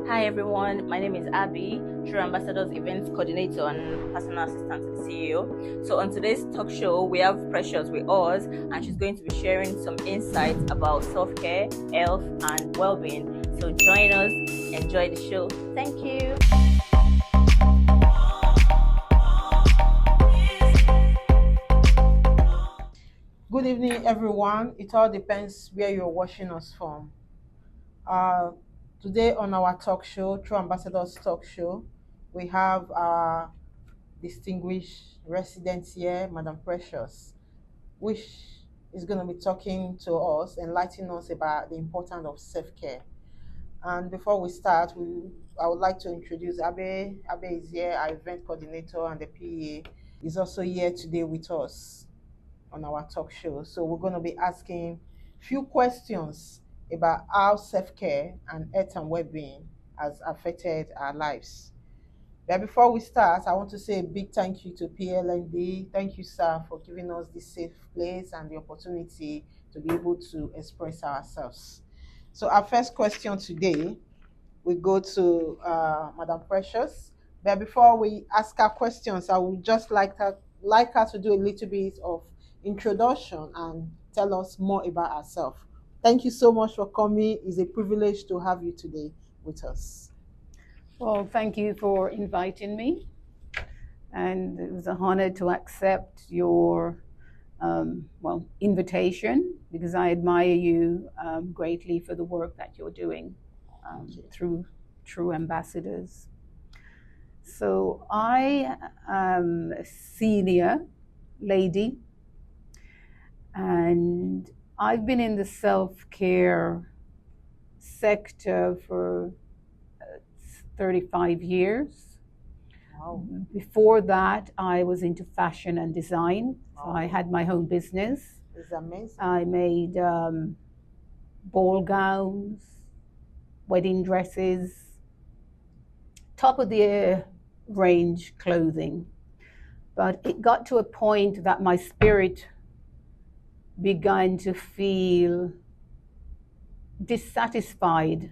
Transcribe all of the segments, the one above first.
Hi everyone, my name is Abby, True Ambassadors Events Coordinator and Personal Assistant to the CEO. So on today's talk show, we have Precious with us, and she's going to be sharing some insights about self-care, health, and well-being. So join us, enjoy the show. Thank you. Good evening, everyone. It all depends where you're watching us from. Uh, Today on our talk show, True Ambassadors Talk Show, we have our distinguished resident here, Madam Precious, which is going to be talking to us, enlightening us about the importance of self-care. And before we start, I would like to introduce Abe. Abe is here, our event coordinator, and the PA is also here today with us on our talk show. So we're going to be asking few questions about how self-care and health and well-being has affected our lives. But before we start, I want to say a big thank you to PLND. Thank you, sir, for giving us this safe place and the opportunity to be able to express ourselves. So our first question today, we go to Madam Precious. But before we ask her questions, I would just like her to do a little bit of introduction and tell us more about herself. Thank you so much for coming. It's a privilege to have you today with us. Well, thank you for inviting me. And it was an honor to accept your invitation, because I admire you greatly for the work that you're doing through True Ambassadors. So I am a senior lady, and I've been in the self-care sector for 35 years. Wow. Before that, I was into fashion and design. So I had my own business. It's amazing. I made ball gowns, wedding dresses, top of the range clothing. But it got to a point that my spirit began to feel dissatisfied.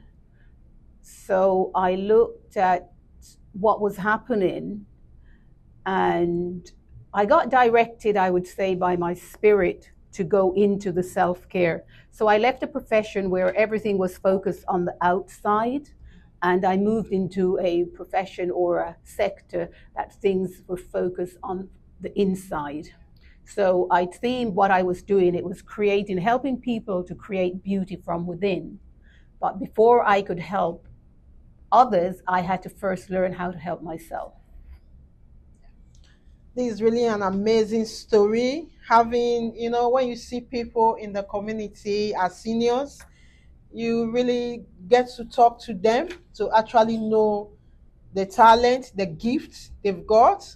So I looked at what was happening, and I got directed, I would say, by my spirit to go into the self-care. So I left a profession where everything was focused on the outside, and I moved into a profession or a sector that things were focused on the inside. So I themed what I was doing. It was helping people to create beauty from within. But before I could help others, I had to first learn how to help myself. This is really an amazing story. Having, when you see people in the community as seniors, you really get to talk to them to actually know the talent, the gift they've got.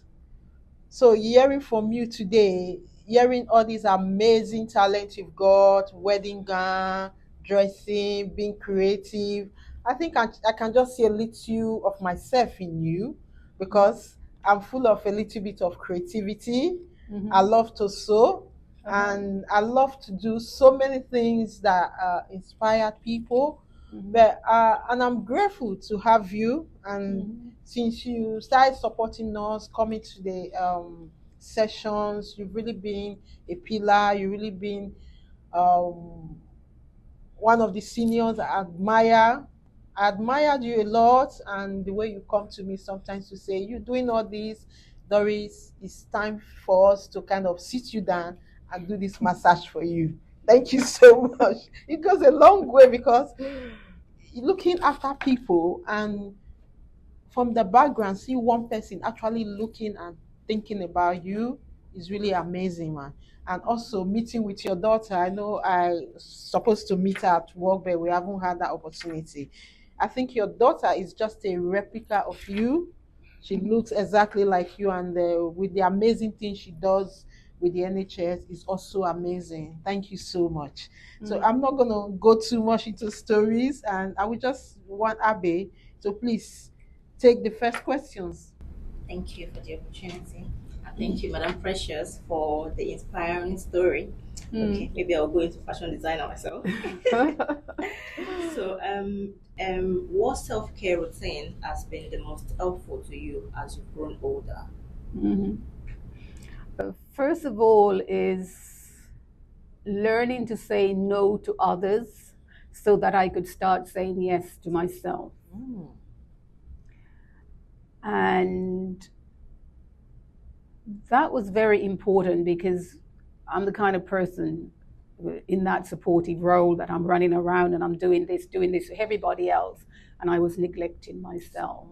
So hearing from you today, hearing all these amazing talents you've got, wedding gown, dressing, being creative, I think I can just see a little of myself in you, because I'm full of a little bit of creativity. Mm-hmm. I love to sew, and I love to do so many things that inspire people. Mm-hmm. And I'm grateful to have you. And since you started supporting us, coming to the sessions, you've really been a pillar. You've really been one of the seniors I admire. I admired you a lot, and the way you come to me sometimes to say, you're doing all this, Doris, it's time for us to kind of sit you down and do this massage for you. Thank you so much. It goes a long way, because looking after people and from the background, see one person actually looking and thinking about you is really amazing, man. And also meeting with your daughter. I know I supposed to meet her at work, but we haven't had that opportunity. I think your daughter is just a replica of you. She looks exactly like you, and with the amazing things she does with the NHS is also amazing. Thank you so much. So I'm not going to go too much into stories, and I would just want Abe to please take the first questions. Thank you for the opportunity. Thank you, Madam Precious, for the inspiring story. Okay, maybe I'll go into fashion designer myself. So, what self-care routine has been the most helpful to you as you've grown older? Mhm. First of all, is learning to say no to others so that I could start saying yes to myself. And that was very important because I'm the kind of person in that supportive role that I'm running around and I'm doing this for everybody else, and I was neglecting myself.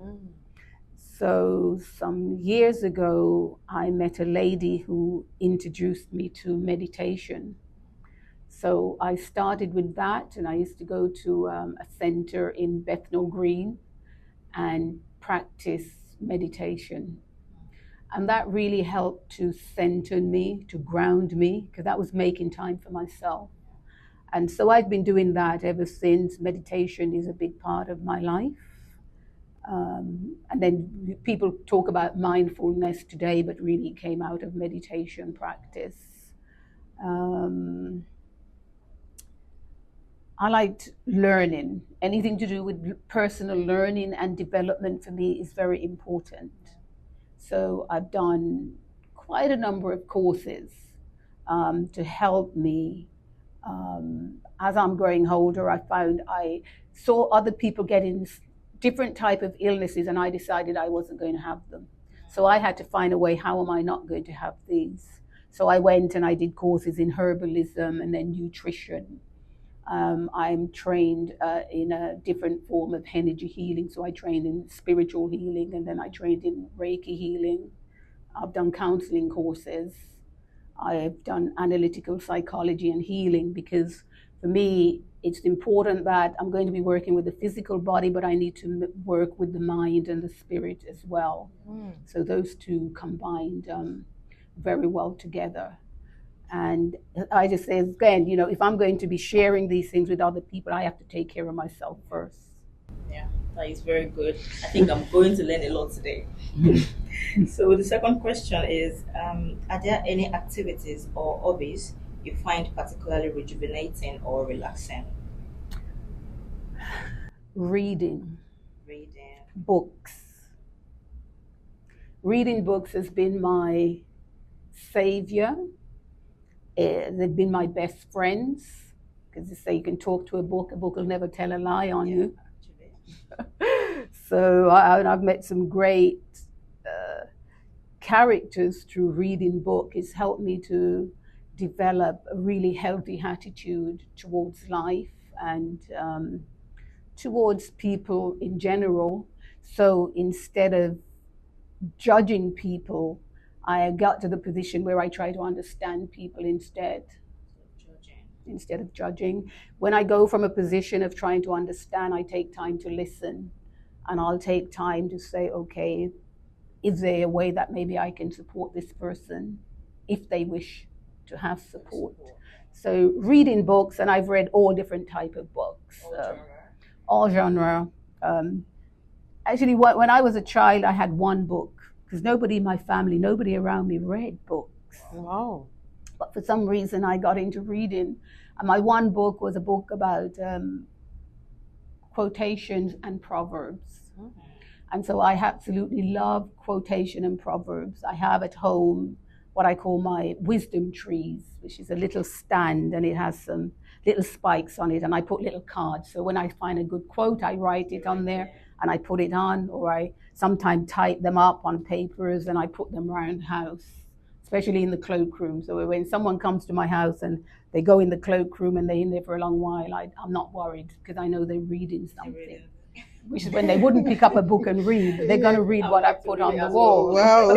So some years ago, I met a lady who introduced me to meditation. So I started with that, and I used to go to a center in Bethnal Green and practice meditation. And that really helped to center me, to ground me, because that was making time for myself. And so I've been doing that ever since. Meditation is a big part of my life. And then people talk about mindfulness today, but really it came out of meditation practice. I liked learning. Anything to do with personal learning and development for me is very important. So I've done quite a number of courses to help me. As I'm growing older, I found I saw other people getting different type of illnesses, and I decided I wasn't going to have them. So I had to find a way, how am I not going to have these? So I went and I did courses in herbalism and then nutrition. I'm trained in a different form of energy healing. So I trained in spiritual healing, and then I trained in Reiki healing. I've done counseling courses. I've done analytical psychology and healing, because for me, it's important that I'm going to be working with the physical body, but I need to work with the mind and the spirit as well. So those two combined very well together. And I just say again, if I'm going to be sharing these things with other people, I have to take care of myself first. Yeah, that is very good. I think I'm going to learn a lot today. So the second question is, are there any activities or hobbies you find particularly rejuvenating or relaxing? Reading Reading. books. Reading books has been my savior. They've been my best friends, because they say you can talk to a book will never tell a lie on you. So I've met some great characters through reading book. It's helped me to develop a really healthy attitude towards life and towards people in general. So instead of judging people, I got to the position where I try to understand people instead of judging. When I go from a position of trying to understand, I take time to listen, and I'll take time to say, okay, is there a way that maybe I can support this person if they wish to have support? So reading books, and I've read all different type of books, all genre. Actually, when I was a child, I had one book, because nobody in my family, nobody around me read books. Wow. But for some reason, I got into reading. And my one book was a book about quotations and proverbs. And so I absolutely love quotation and proverbs. I have at home what I call my wisdom trees, which is a little stand, and it has some little spikes on it, and I put little cards. So when I find a good quote, I write it on there and I put it on, or I sometimes type them up on papers and I put them around the house, especially in the cloakroom. So when someone comes to my house and they go in the cloakroom and they're in there for a long while, I'm not worried, because I know they're reading something. Which is when they wouldn't pick up a book and read. They're going to read what I put on the wall. Wow.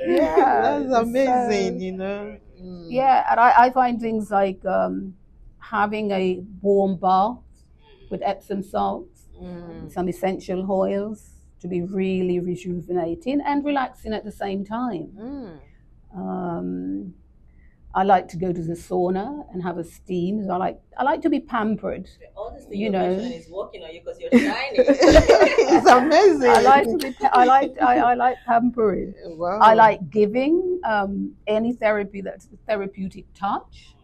Yeah, That's amazing, Yeah, and I find things like having a warm bath with Epsom salts, some essential oils, to be really rejuvenating and relaxing at the same time. I like to go to the sauna and have a steam. So I like to be pampered. All Honestly, you your know, mention is working on you because you're shining. It's amazing. I like to be. I like pampering. Wow. I like giving any therapy that's a therapeutic touch.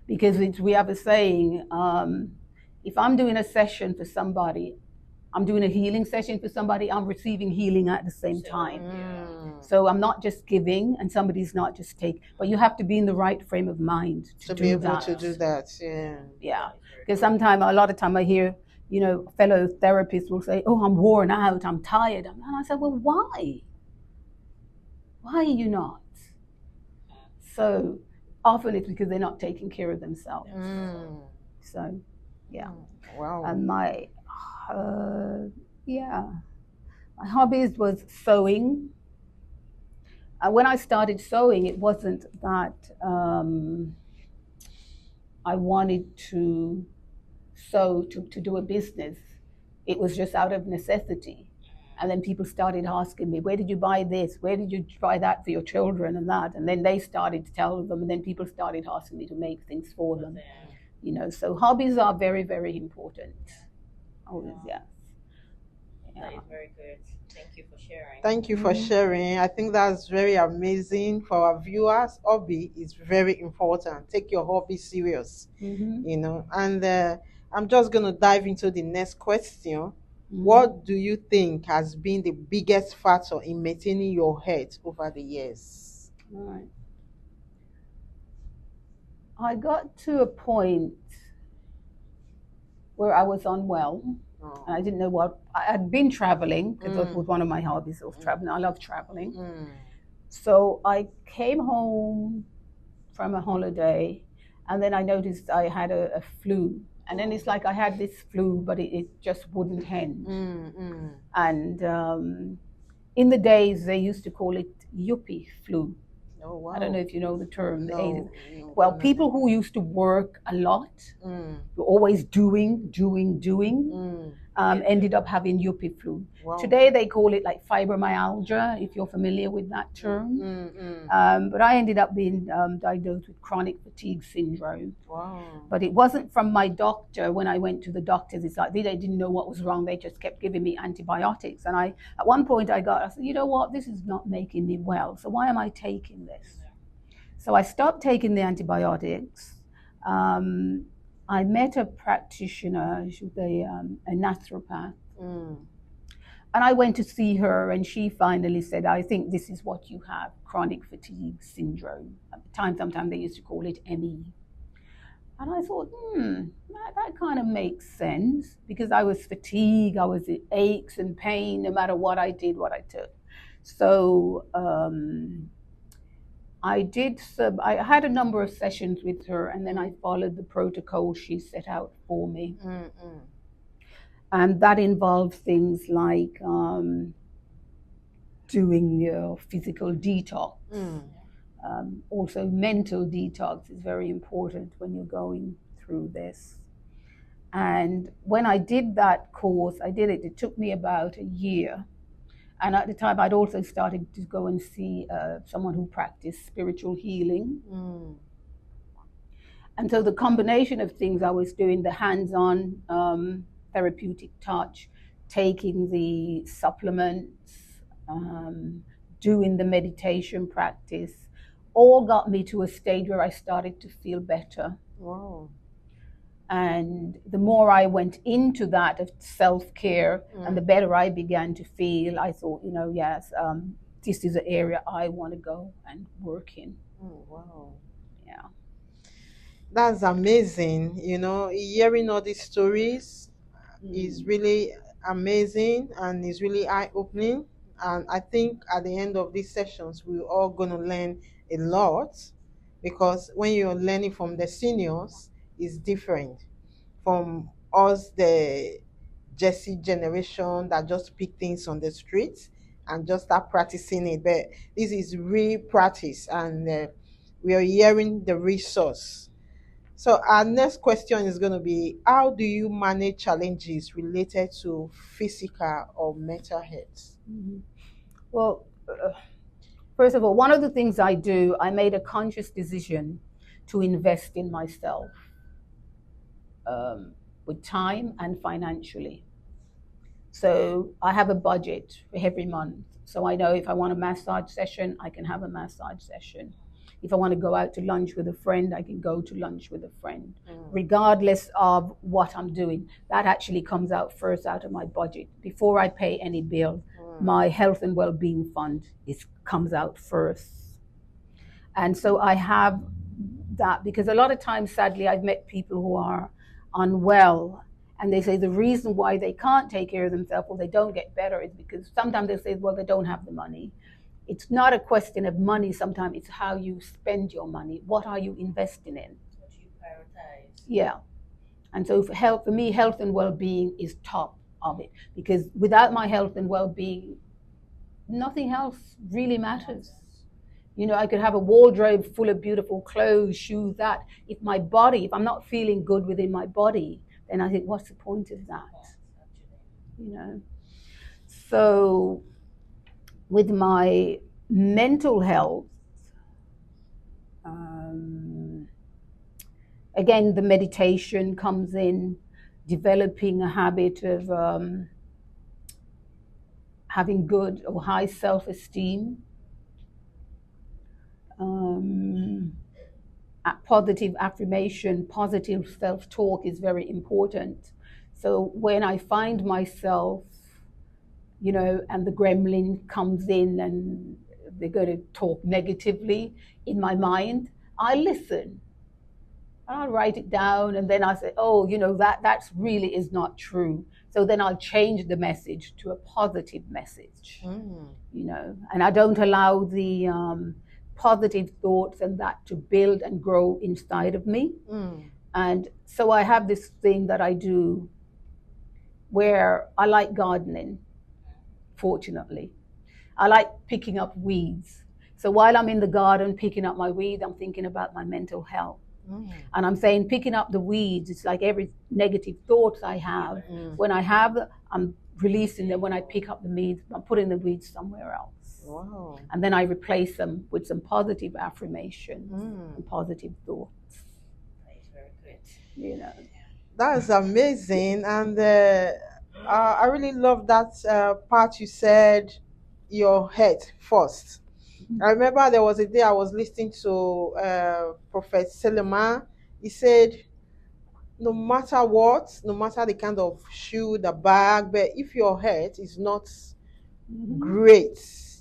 Because we have a saying, if I'm doing a session for somebody, I'm doing a healing session for somebody, I'm receiving healing at the same time. So I'm not just giving and somebody's not just taking, but you have to be in the right frame of mind to be do able that. to do that. Yeah. Yeah. Because sometimes, a lot of time I hear, fellow therapists will say, oh, I'm worn out, I'm tired. And I said, well, why? Why are you not? So often it's because they're not taking care of themselves. So, yeah. Wow. And my hobbies was sewing. And when I started sewing, it wasn't that I wanted to sew to do a business. It was just out of necessity. And then people started asking me, where did you buy this? Where did you buy that for your children and that? And then they started to tell them, and then people started asking me to make things for them. So hobbies are very, very important. Always, yeah. That is very good. Thank you for sharing. Thank you for sharing. I think that's very amazing for our viewers. Hobby is very important. Take your hobby serious, And I'm just going to dive into the next question. What do you think has been the biggest factor in maintaining your health over the years? All right. I got to a point where I was unwell. And I didn't know what. I had been traveling because that was one of my hobbies. I was traveling. I love traveling. So I came home from a holiday, and then I noticed I had a flu. And then it's like I had this flu, but it just wouldn't end. And in the days, they used to call it yuppie flu. Oh, wow. I don't know if you know the term. No. Well, people who used to work a lot, were always doing, ended up having yuppie flu. Wow. Today they call it like fibromyalgia, if you're familiar with that term. But I ended up being diagnosed with chronic fatigue syndrome. Wow. But it wasn't from my doctor. When I went to the doctors, it's like they didn't know what was wrong. They just kept giving me antibiotics. And at one point I said, you know what, this is not making me well. So why am I taking this? So I stopped taking the antibiotics. I met a practitioner, she was a naturopath. And I went to see her, and she finally said, I think this is what you have, chronic fatigue syndrome. At the time, sometimes they used to call it ME. And I thought, that kind of makes sense, because I was fatigued, I was in aches and pain, no matter what I did, what I took. So I had a number of sessions with her, and then I followed the protocol she set out for me. And that involves things like doing your physical detox. Also, mental detox is very important when you're going through this. And when I did that course, it took me about a year. And at the time, I'd also started to go and see someone who practiced spiritual healing. And so the combination of things I was doing, the hands-on therapeutic touch, taking the supplements, doing the meditation practice, all got me to a stage where I started to feel better. Wow. And the more I went into that of self-care, and the better I began to feel, I thought, yes, this is an area I want to go and work in. Oh, wow. Yeah. That's amazing. Hearing all these stories is really amazing and is really eye-opening. And I think at the end of these sessions, we're all going to learn a lot, because when you're learning from the seniors, it's different from us, the Jesse generation that just pick things on the streets and just start practicing it. But this is real practice, and we are hearing the resource. So our next question is going to be, how do you manage challenges related to physical or mental health? Well, first of all, one of the things I do, I made a conscious decision to invest in myself. with time and financially. So I have a budget for every month. So I know if I want a massage session, I can have a massage session. If I want to go out to lunch with a friend, I can go to lunch with a friend, regardless of what I'm doing. That actually comes out first out of my budget. Before I pay any bill, my health and well-being fund comes out first. And so I have that because a lot of times, sadly, I've met people who are unwell and they say the reason why they can't take care of themselves or they don't get better is because sometimes they say, well, they don't have the money. It's not a question of money. Sometimes it's how you spend your money. What are you investing in? What do you prioritize? Yeah. And so for me, health and well-being is top of it because without my health and well-being, nothing else really matters. You know, I could have a wardrobe full of beautiful clothes, shoes, that. If I'm not feeling good within my body, then I think, what's the point of that? You know? So with my mental health, again, the meditation comes in, developing a habit of having good or high self-esteem, positive affirmation, positive self-talk is very important. So when I find myself, you know, and the gremlin comes in and they're going to talk negatively in my mind, I listen. I'll write it down and then I say, oh, you know, that's really is not true. So then I'll change the message to a positive message, you know, and I don't allow the positive thoughts and that to build and grow inside of me. And so I have this thing that I do where I like gardening, fortunately. I like picking up weeds. So while I'm in the garden picking up my weeds, I'm thinking about my mental health. And I'm saying picking up the weeds, it's like every negative thoughts I have, when I'm releasing them. When I pick up the weeds, I'm putting the weeds somewhere else. Wow. And then I replace them with some positive affirmations and positive thoughts. That is very good. You know. That is amazing. And I really love that part you said, your head first. I remember there was a day I was listening to Prophet Suleiman. He said, no matter what, no matter the kind of shoe, the bag, but if your head is not great,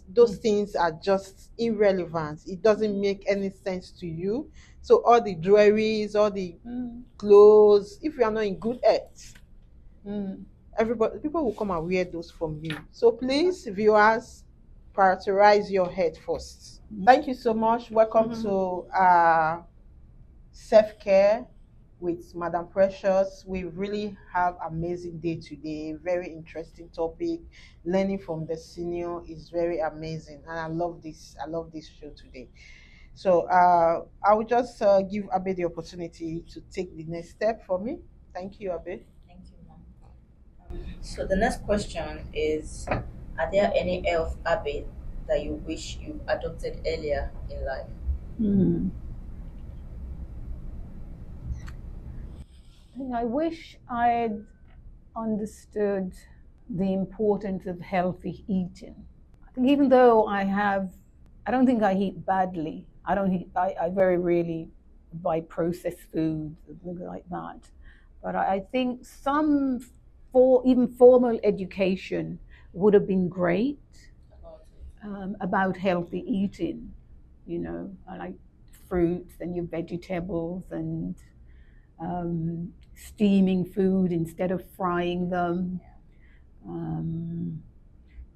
those things are just irrelevant. It doesn't make any sense to you. So all the jewelries, all the clothes, if you are not in good health, people will come and wear those from you. So please, viewers, prioritize your head first. Thank you so much. Welcome to self-care with Madam Precious. We really have amazing day today. Very interesting topic. Learning from the senior is very amazing, and I love this show today. So I will just give Abe the opportunity to take the next step for me. Thank you, Abe. Thank you, ma'am. So the next question is, are there any health habits that you wish you adopted earlier in life? I wish I'd understood the importance of healthy eating. I think even though I don't think I eat badly. I very rarely buy processed foods and things like that. But I think even formal education would have been great about healthy eating. You know, I like fruits and your vegetables and steaming food instead of frying them.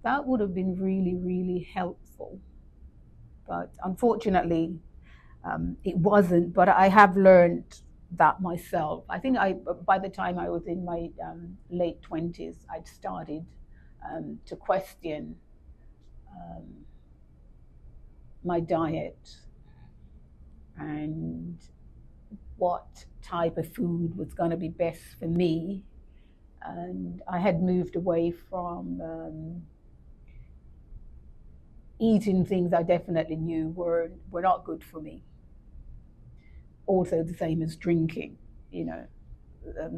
That would have been really, really helpful. But unfortunately, it wasn't. But I have learned that myself. I think by the time I was in my late 20s, I'd started to question my diet and what type of food was going to be best for me. And I had moved away from eating things I definitely knew were not good for me. Also the same as drinking, you know.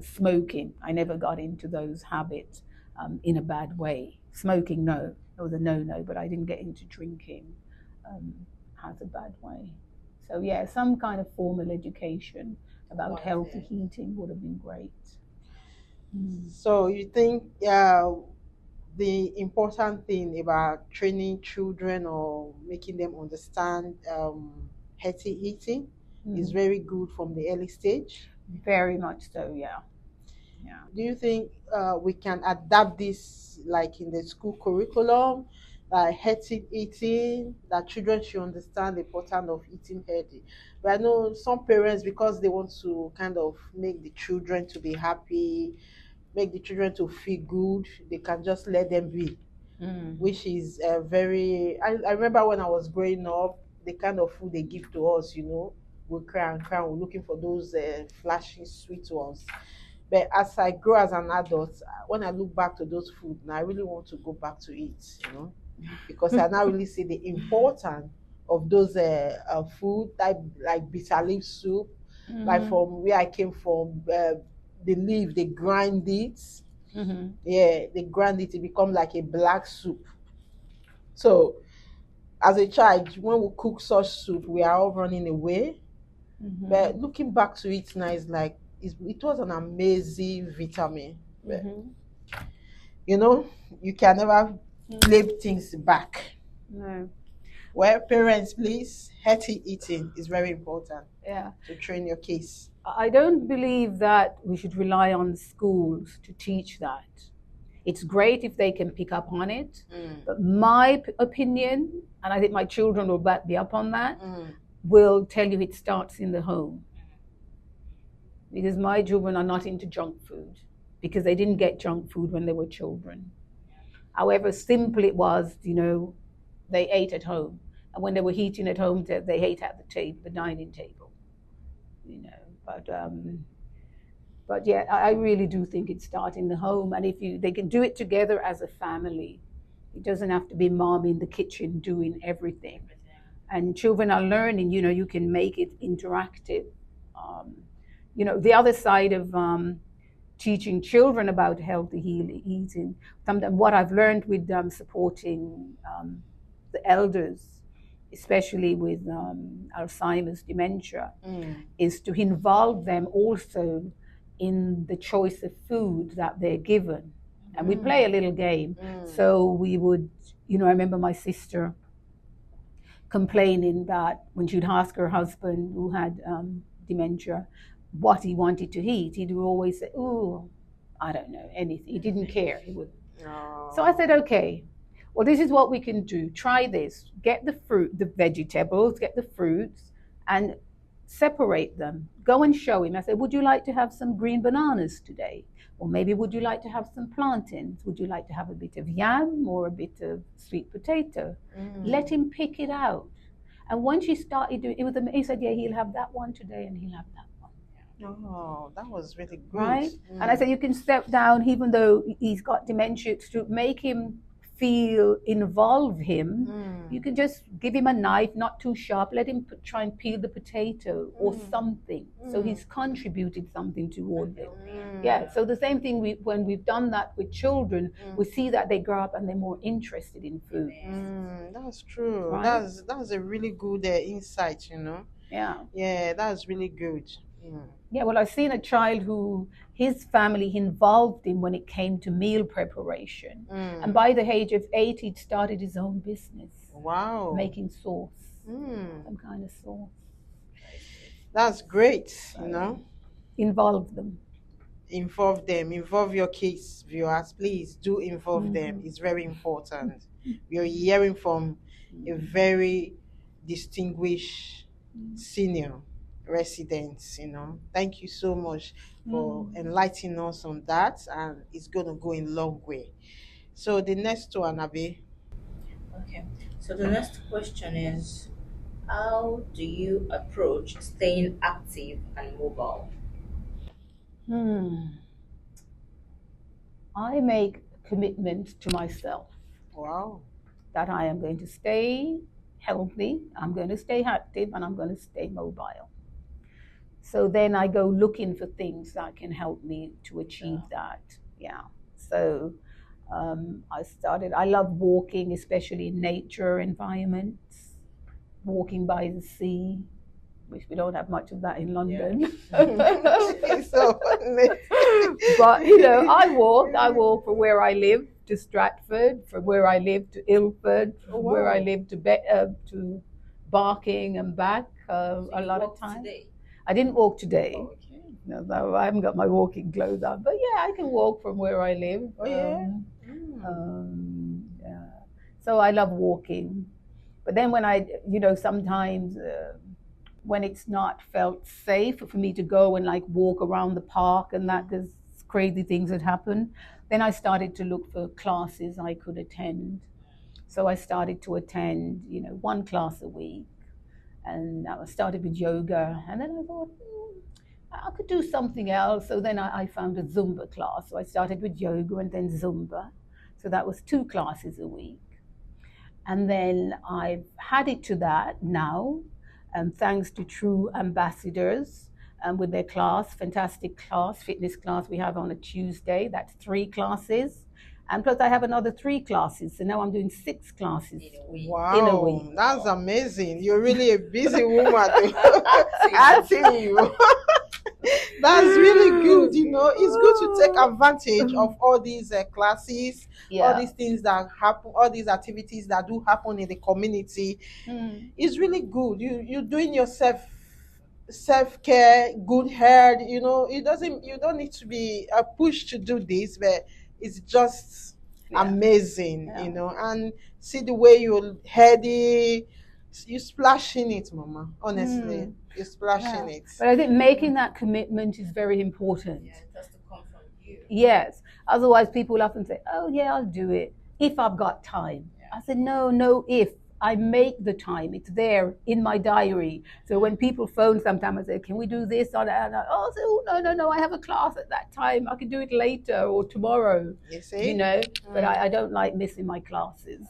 smoking. I never got into those habits in a bad way. Smoking, no, it was a no-no, but I didn't get into drinking um, as a bad way. So yeah, some kind of formal education about healthy eating would have been great. So you think the important thing about training children or making them understand healthy eating is very good from the early stage? Very much so, yeah. Yeah. Do you think we can adapt this like in the school curriculum, healthy eating, that children should understand the importance of eating healthy? But I know some parents, because they want to kind of make the children to be happy, make the children to feel good, they can just let them be, which is very. I remember when I was growing up, the kind of food they give to us, we cry and cry, we're looking for those flashy sweet ones. But as I grow as an adult, when I look back to those food, now I really want to go back to it, because I now really see the importance of those food like bitter leaf soup, like from where I came from. The leaf, they grind it. Yeah, they grind it. It become like a black soup. So as a child, when we cook such soup, we are all running away. But looking back to it now, it's like it was an amazing vitamin. But, you can never flip things back. No. Well, parents, please, healthy eating is very important. Yeah. To train your kids. I don't believe that we should rely on schools to teach that. It's great if they can pick up on it, but my opinion, and I think my children will back me up on that, will tell you it starts in the home. Because my children are not into junk food, because they didn't get junk food when they were children. However simple it was, they ate at home. And when they were eating at home, they ate at the table, the dining table. But yeah, I really do think it starts in the home. And if they can do it together as a family, it doesn't have to be mom in the kitchen doing everything. And children are learning, you can make it interactive. The other side of teaching children about healthy eating, what I've learned with supporting the elders, especially with Alzheimer's dementia, is to involve them also in the choice of food that they're given. And we play a little game. So we would, I remember my sister complaining that when she'd ask her husband, who had dementia, what he wanted to eat, he'd always say, "Oh, I don't know, anything." He didn't care. He would. So I said, "Okay, well, this is what we can do. Try this. Get the fruit, the vegetables, get the fruits, and separate them. Go and show him." I said, "Would you like to have some green bananas today? Or maybe would you like to have some plantains? Would you like to have a bit of yam or a bit of sweet potato?" Let him pick it out. And once he started doing it, he said, "Yeah, he'll have that one today and he'll have that one." Oh, that was really good. Right? And I said, you can step down, even though he's got dementia, to make him involve him. You can just give him a knife, not too sharp, let him try and peel the potato or something. So he's contributed something toward it. Yeah, so the same thing, when we've done that with children, we see that they grow up and they're more interested in food. That's true. Right? That's a really good insight, Yeah, that's really good. Yeah, well, I've seen a child who his family involved him when it came to meal preparation. And by the age of 8, he'd started his own business. Wow. Making sauce. Some kind of sauce. That's great, Involve them. Involve them. Involve your kids, viewers. Please do involve them. It's very important. We are hearing from a very distinguished senior residents. Thank you so much for enlightening us on that, and it's going to go a long way. So the next one, Abby. Okay, so the next question is, how do you approach staying active and mobile? I make a commitment to myself. Wow. That I am going to stay healthy, I'm going to stay active, and I'm going to stay mobile. So then I go looking for things that can help me to achieve that. Yeah. So I love walking, especially in nature environments, walking by the sea, which we don't have much of that in London. It's so funny. But I walk from where I live to Stratford, from where I live to Ilford, from where I live to Barking and back. A lot of time. Today? I didn't walk today. Oh, okay. No, I haven't got my walking clothes on, but yeah, I can walk from where I live. Oh yeah. Yeah. So I love walking, but then when sometimes when it's not felt safe for me to go and like walk around the park and that, because crazy things had happened, then I started to look for classes I could attend. So I started to attend, one class a week, and I started with yoga, and then I thought, I could do something else. So then I found a Zumba class. So I started with yoga and then Zumba. So that was 2 classes a week. And then I've had it to that now, thanks to True Ambassadors with their class, fantastic class, fitness class we have on a Tuesday. That's 3 classes. And plus I have another 3 classes. So now I'm doing 6 classes Wow, in a week. That's amazing. You're really a busy woman. I tell you. That's really good. It's good to take advantage of all these classes, all these things that happen, all these activities that do happen in the community. It's really good. You're doing yourself self-care, good health. You don't need to be pushed to do this, but it's just amazing. And see the way you're heady. You're splashing it, Mama. Honestly, you're splashing it. But I think making that commitment is very important. Yeah, it has to come from you. Yes. Otherwise, people often say, "Oh, yeah, I'll do it if I've got time." I said, "No, if I make the time, it's there in my diary." So when people phone, sometimes I say, "Can we do this or that?" No, I have a class at that time. I can do it later or tomorrow. You see? But I don't like missing my classes.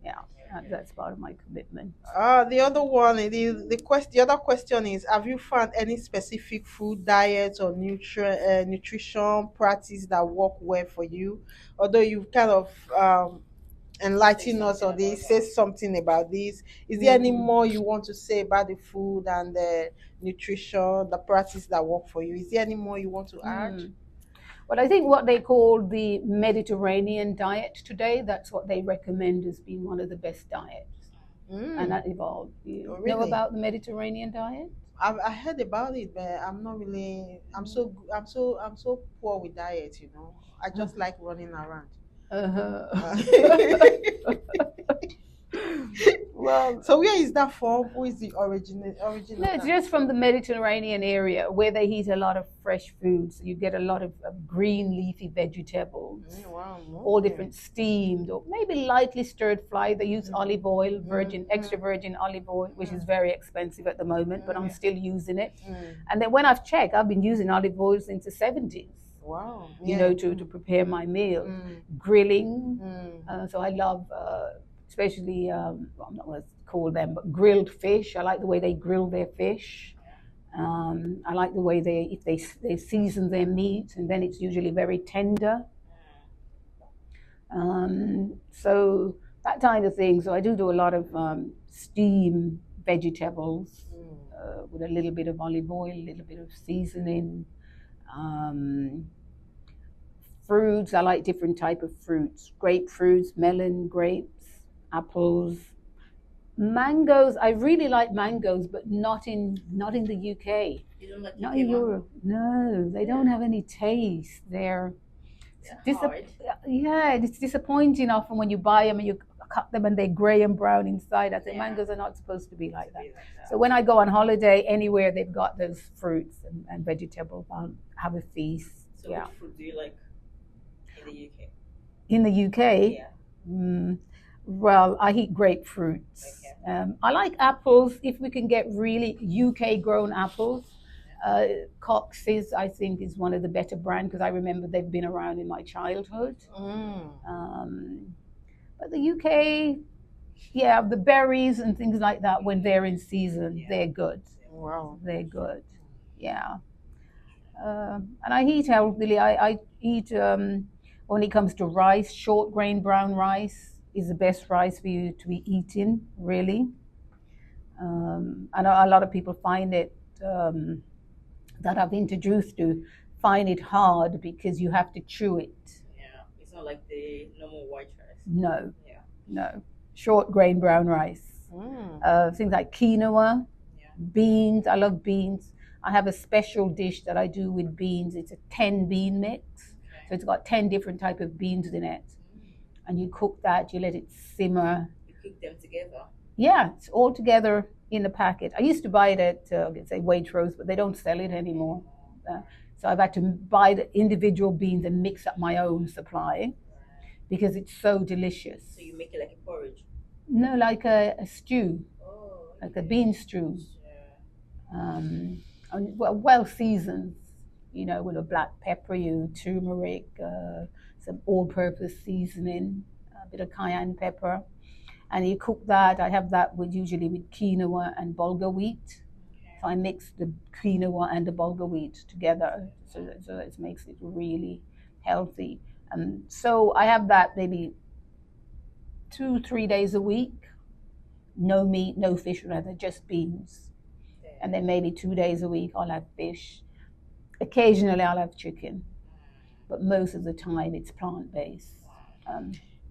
Yeah. That's part of my commitment. The other one, the other question is: have you found any specific food, diet, or nutrition practice that work well for you? Although you've kind of enlightened us on this, say something about this. Is there any more you want to say about the food and the nutrition, the practice that work for you? Is there any more you want to add? But I think what they call the Mediterranean diet today, that's what they recommend as being one of the best diets. And that evolved. You know about the Mediterranean diet? I heard about it, but I'm not really. I'm so poor with diet. I just like running around. Well, so where is that from? Who is the origin? No, it's just from the Mediterranean area where they eat a lot of fresh foods. You get a lot of green leafy vegetables, all different steamed or maybe lightly stirred fry. They use olive oil, extra virgin olive oil, which is very expensive at the moment, but I'm still using it. And then when I've checked, I've been using olive oil since the 70s. Wow. To prepare my meals. Grilling. So I love, especially, I'm not going to call them, but grilled fish. I like the way they grill their fish. I like the way they season their meat, and then it's usually very tender. So that kind of thing. So I do a lot of steam vegetables with a little bit of olive oil, a little bit of seasoning. Fruits, I like different type of fruits. Grapefruits, melon, grapes, apples. Mangoes, I really like mangoes, but not in the UK. You don't like not in Europe. No, they don't have any taste. They're it's disappointing often when you buy them and you cut them and they're gray and brown inside. I think mangoes are not supposed to be like that. So when I go on holiday anywhere they've got those fruits and vegetables, I'll have a feast. So which fruit do you like in the UK? In the UK? Yeah. Well, I eat grapefruits. Okay. I like apples if we can get really UK grown apples. Cox's, I think, is one of the better brands because I remember they've been around in my childhood. But the UK, the berries and things like that, when they're in season, they're good. Wow. They're good. Yeah. And I eat healthily. I eat, when it comes to rice, short grain brown rice is the best rice for you to be eating, really. And a lot of people find it, that I've introduced to, find it hard because you have to chew it. Yeah, it's not like the normal white rice. No, Yeah. no. Short grain brown rice. Things like quinoa, Yeah. beans. I love beans. I have a special dish that I do with beans. It's a 10 bean mix. So it's got 10 different type of beans in it. And you cook that, you let it simmer. You cook them together. Yeah, it's all together in a packet. I used to buy it at, say, Waitrose, but they don't sell it anymore. So I've had to buy the individual beans and mix up my own supply because it's so delicious. So you make it like a porridge? No, like a stew, Oh, like a bean stew. Yeah. And well seasoned, with a black pepper, turmeric, some all-purpose seasoning, a bit of cayenne pepper, and you cook that. I have that usually with quinoa and bulgur wheat. So I mix the quinoa and the bulgur wheat together, so it makes it really healthy. And so I have that maybe 2-3 days a week. No meat, no fish, rather, just beans. And then maybe 2 days a week I'll have fish. Occasionally I'll have chicken, but most of the time it's plant-based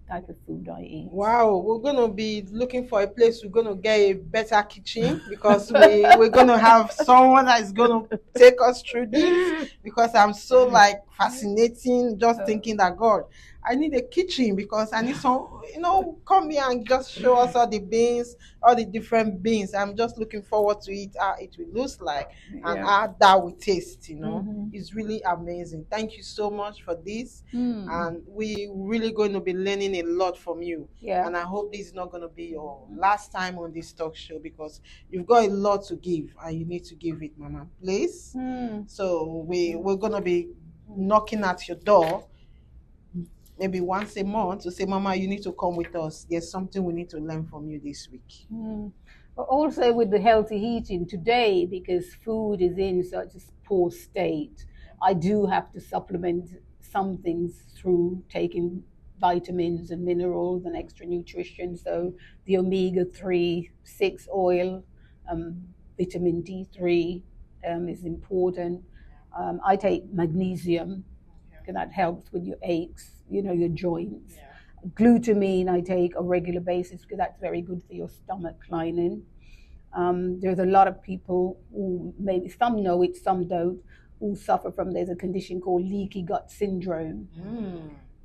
type of food I eat. Wow, we're gonna be looking for a place. We're gonna get a better kitchen because we're gonna have someone that is gonna take us through this, because I'm so fascinating just thinking that, God, I need a kitchen because I need some, come here and just show us all the beans, all the different beans. I'm just looking forward to it, how it will look like and how that will taste, It's really amazing. Thank you so much for this. And we really going to be learning a lot from you. Yeah. And I hope this is not going to be your last time on this talk show, because you've got a lot to give and you need to give it, Mama, please. So we're going to be knocking at your door maybe once a month to say, Mama, you need to come with us. There's something we need to learn from you this week. But also with the healthy eating today, because food is in such a poor state, I do have to supplement some things through taking vitamins and minerals and extra nutrition. So the omega-3, 6 oil, vitamin D3 is important. I take magnesium, because that helps with your aches, your joints. Glutamine I take on a regular basis because that's very good for your stomach lining. There's a lot of people who, maybe some know it, some don't, who suffer from, there's a condition called leaky gut syndrome.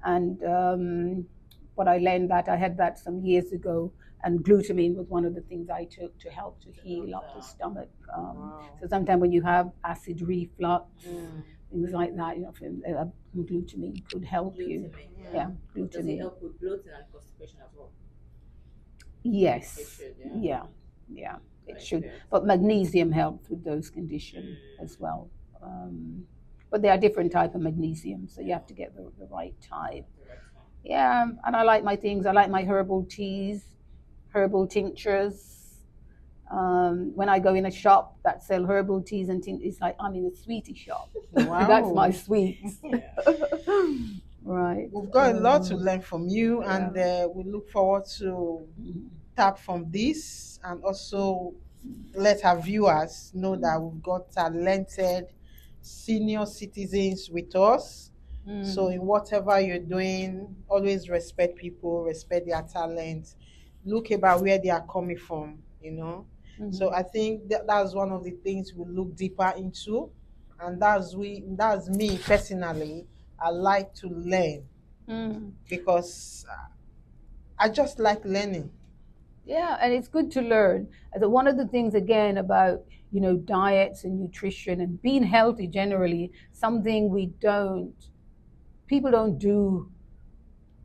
And what I learned that I had that some years ago, and glutamine was one of the things I took to help to heal up the stomach. So sometimes when you have acid reflux, things like that, glutamine could help you. Yeah, glutamine. Does it help with bloating and constipation as well? Yes. It should, yeah. It should. But magnesium helps with those conditions as well. But there are different types of magnesium, so you have to get the right type. Yeah, and I like my things. I like my herbal teas, herbal tinctures. When I go in a shop that sell herbal teas and things, it's like I'm in a sweetie shop. Wow. That's my sweets. Right. We've got a lot to learn from you, and we look forward to tap from this and also let our viewers know that we've got talented senior citizens with us. So in whatever you're doing, always respect people, respect their talent, look about where they are coming from, So I think that's one of the things we look deeper into, and that's me personally. I like to learn because I just like learning. Yeah, and it's good to learn. One of the things again about diets and nutrition and being healthy generally, something people don't do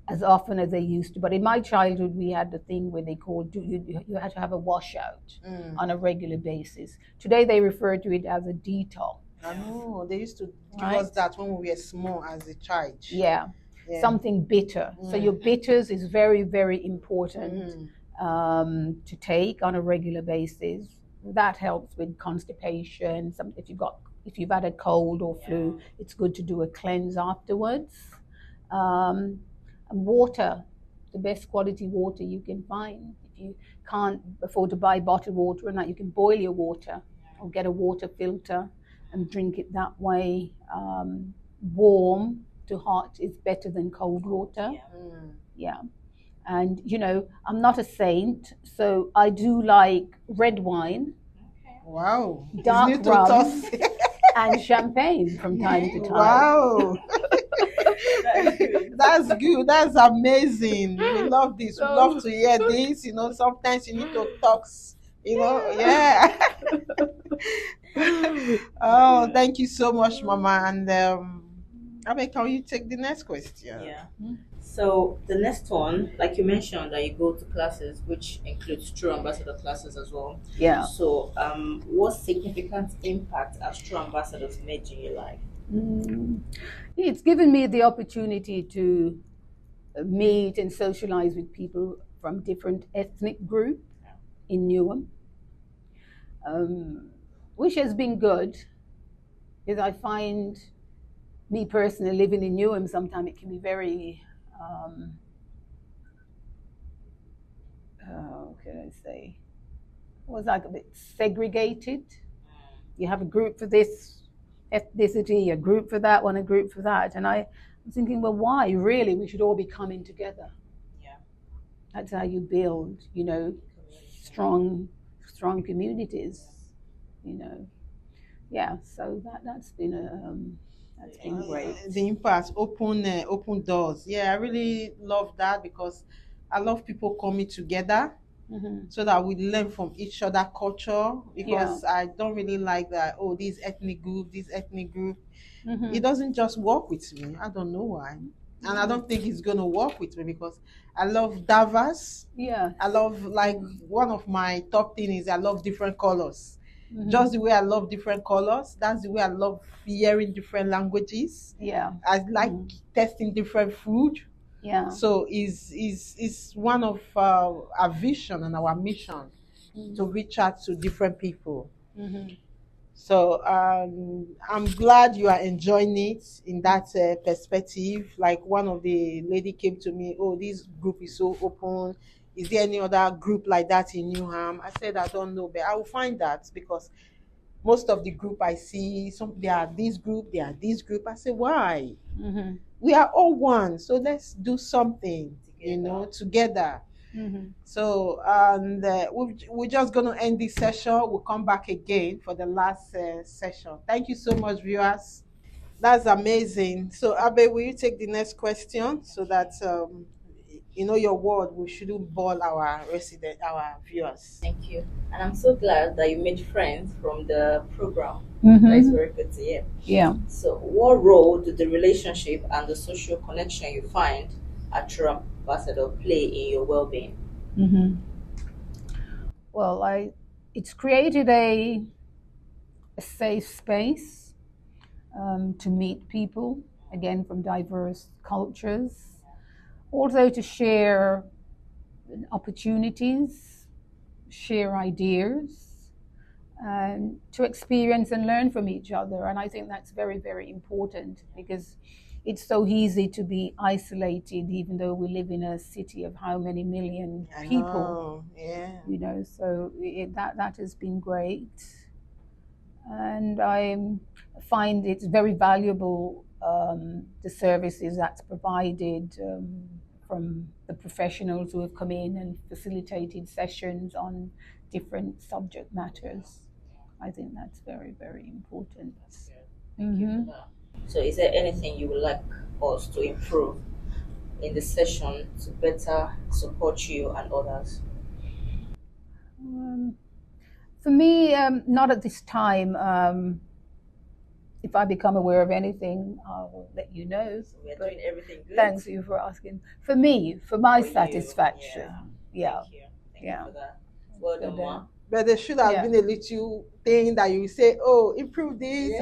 as often as they used to. But in my childhood, we had the thing where they called you had to have a washout on a regular basis. Today they refer to it as a detox. I know they used to give us that when we were small as a child. Yeah. Something bitter. So your bitters is very, very important to take on a regular basis. That helps with constipation. If you've got if you've had a cold or flu, it's good to do a cleanse afterwards. And water, the best quality water you can find. If you can't afford to buy bottled water and that, you can boil your water or get a water filter and drink it that way. Warm to hot is better than cold water. Yeah. And, you know, I'm not a saint, so I do like red wine. Wow. Dark rum and champagne from time to time. Wow. That's good. That's amazing. We love this. We love to hear this. You know, sometimes you need to talk, you know, yeah. Oh, thank you so much, Mama. And Abe, can you take the next question? Yeah. So the next one, like you mentioned, that you go to classes, which includes True Ambassador classes as well. Yeah. So, what significant impact has True Ambassadors made in your life? It's given me the opportunity to meet and socialize with people from different ethnic groups in Newham, which has been good, because I find, me personally, living in Newham, sometimes it can be very, how can I say, it was like a bit segregated. You have a group for this ethnicity, a group for that one, a group for that. And I was thinking, well, why? Really, we should all be coming together. Yeah. That's how you build, you know, strong communities, you know. Yeah, so that's been great. The impact, open doors. Yeah, I really love that, because I love people coming together. So that we learn from each other culture, because I don't really like that, oh, this ethnic group. It doesn't just work with me. I don't know why. And I don't think it's going to work with me, because I love diverse. Yeah. I love, like, one of my top things is I love different colors. Just the way I love different colors, that's the way I love hearing different languages. Yeah. I like testing different food. Yeah. So is one of our vision and our mission to reach out to different people. So I'm glad you are enjoying it in that perspective. Like, one of the lady came to me, oh, this group is so open. Is there any other group like that in Newham? I said, I don't know, but I will find that, because most of the group I see, they are this group, they are this group. I say, why? We are all one, so let's do something together. You know, together. So, and we're just going to end this session. We'll come back again for the last session. Thank you so much, viewers. That's amazing. So, Abe, will you take the next question, so that you know your word, we shouldn't bore our viewers. Thank you. And I'm so glad that you made friends from the program. That is very good to hear. Yeah. So, what role do the relationship and the social connection you find at True Ambassador play in your well-being? Well, it's created a safe space to meet people, again, from diverse cultures. Also to share opportunities, share ideas, and to experience and learn from each other. And I think that's very, very important, because it's so easy to be isolated, even though we live in a city of how many million people. Yeah. You know, so that has been great. And I find it's very valuable, the services that's provided from the professionals who have come in and facilitated sessions on different subject matters. I think that's very, very important. Thank you for that. So, is there anything you would like us to improve in the session to better support you and others? For me, not at this time. If I become aware of anything, I'll let you know. So we're doing everything good. Thanks you for asking. For me, for my satisfaction. Yeah. Thank you for that. Well done, Ma. But there should have been a little thing that you say, oh, improve this.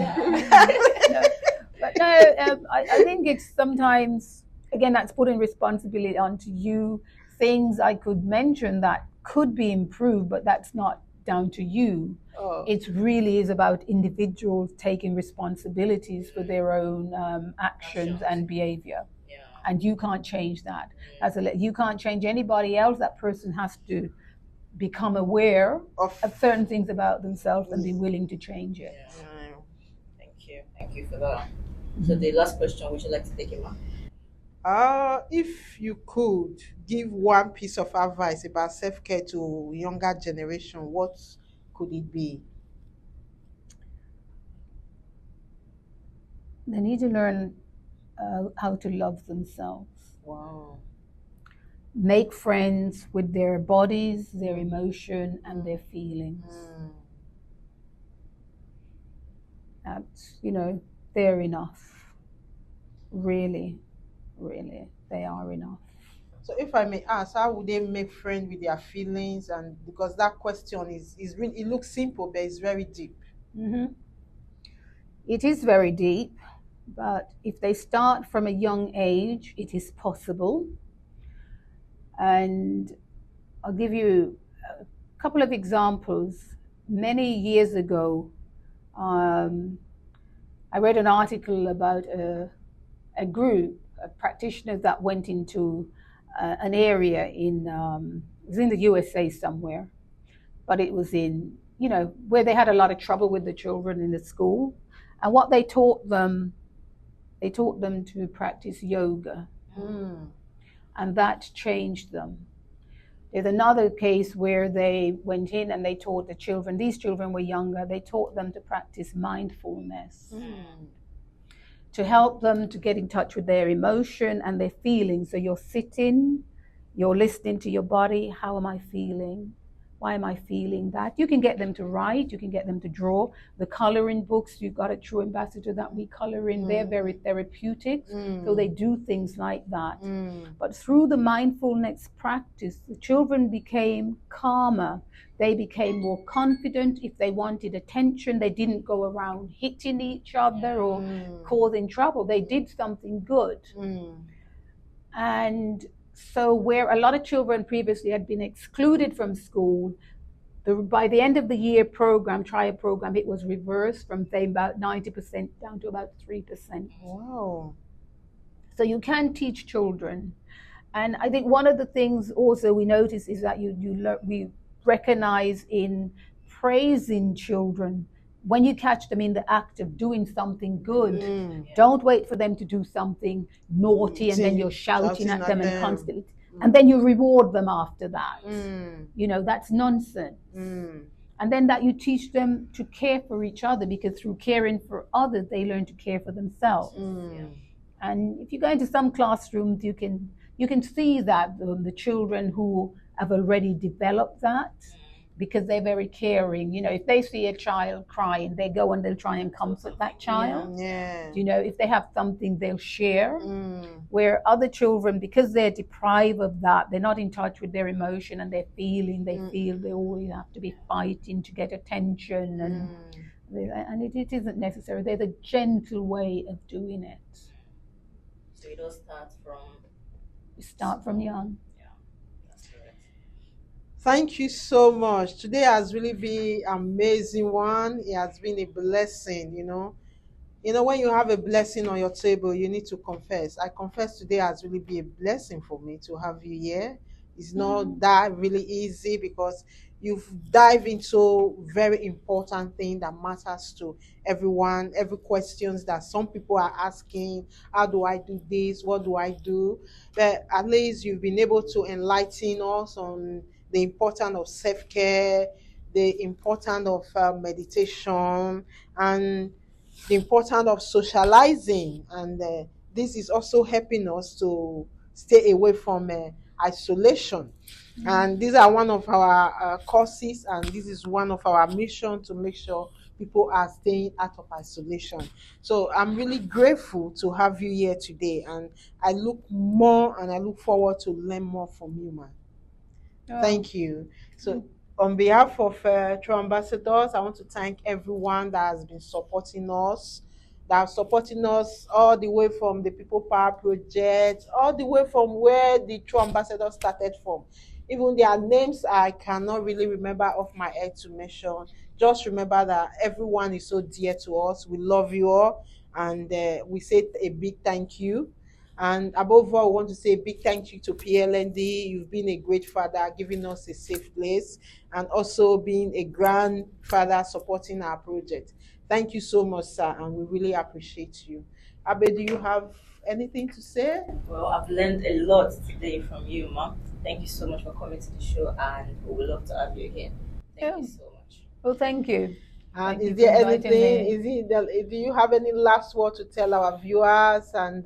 But no, I think it's sometimes, again, that's putting responsibility onto you. Things I could mention that could be improved, but that's not down to you. Oh. It really is about individuals taking responsibilities for their own actions and behavior. Yeah. And you can't change that. You can't change anybody else. That person has to become aware of certain things about themselves and be willing to change it. Yeah. Thank you for that. So the last question, would you like to take it, ma'am? If you could give one piece of advice about self-care to younger generation, what could it be? They need to learn how to love themselves. Wow. Make friends with their bodies, their emotion, and their feelings. That's, they're enough. Really, really, they are enough. So if I may ask, how would they make friends with their feelings? And because that question is really, it looks simple, but it's very deep. Mm-hmm. It is very deep, but if they start from a young age, it is possible. And I'll give you a couple of examples. Many years ago, I read an article about a group of practitioners that went into an area it was in the USA somewhere, but it was in, where they had a lot of trouble with the children in the school. And what they taught them to practice yoga. And that changed them. There's another case where they went in and they taught the children, these children were younger, they taught them to practice mindfulness. To help them to get in touch with their emotion and their feelings. So you're sitting, you're listening to your body. How am I feeling? Why am I feeling that? You can get them to write, you can get them to draw. The coloring books, you've got a True Ambassador that we color in, they're very therapeutic. So they do things like that. But through the mindfulness practice, the children became calmer. They became more confident. If they wanted attention, they didn't go around hitting each other or causing trouble. They did something good. And so where a lot of children previously had been excluded from school, by the end of the year trial program, it was reversed from, say, about 90% down to about 3%. Wow. So you can teach children. And I think one of the things also we notice is that we recognize in praising children, when you catch them in the act of doing something good, don't wait for them to do something naughty and then you're shouting at them and constantly, and then you reward them after that. That's nonsense. And then that you teach them to care for each other, because through caring for others, they learn to care for themselves. And if you go into some classrooms, you can see that the children who have already developed that, because they're very caring. If they see a child crying, they go and they'll try and comfort that child. If they have something, they'll share. Where other children, because they're deprived of that, they're not in touch with their emotion and their feeling. They feel they always have to be fighting to get attention, and it isn't necessary. There's a gentle way of doing it. So it all start from young. Thank you so much. Today has really been an amazing one. It has been a blessing, when you have a blessing on your table, you need to confess. I confess today has really been a blessing for me to have you here. It's not that really easy, because you've dived into very important thing that matters to everyone, every questions that some people are asking. How do I do this? What do I do? But at least you've been able to enlighten us on the importance of self-care, the importance of meditation, and the importance of socializing. And this is also helping us to stay away from isolation. And these are one of our courses, and this is one of our mission, to make sure people are staying out of isolation. So I'm really grateful to have you here today, and I look forward to learn more from you, man. Thank you. So on behalf of True Ambassadors, I want to thank everyone that has been supporting us, all the way from the People Power Project, all the way from where the True Ambassadors started from. Even their names I cannot really remember off my head to mention. Just remember that everyone is so dear to us. We love you all, and we say a big thank you. And above all, we want to say a big thank you to PLND. You've been a great father, giving us a safe place, and also being a grandfather supporting our project. Thank you so much, sir, and we really appreciate you. Abe, do you have anything to say? Well, I've learned a lot today from you, Ma. Thank you so much for coming to the show, and we would love to have you again. Thank you so much. Well, thank you. And Thank you is for there inviting anything? me. Is it? Do you have any last word to tell our viewers, and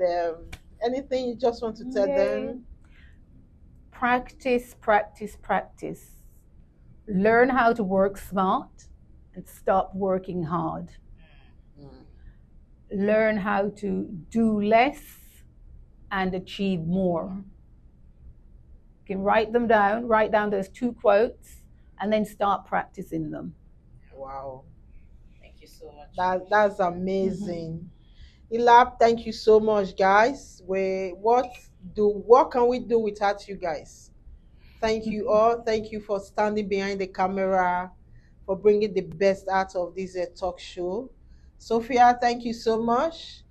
anything you just want to tell them? Practice, practice, practice. Learn how to work smart and stop working hard. Learn how to do less and achieve more. You can write them down, write down those 2 quotes, and then start practicing them. Wow, Thank you so much. that's amazing. Elab, thank you so much, guys. What can we do without you guys? Thank you all. Thank you for standing behind the camera, for bringing the best out of this talk show. Sophia, thank you so much.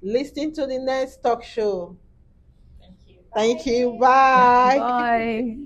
Listen to the next talk show. Thank you. Thank you. Bye. Bye.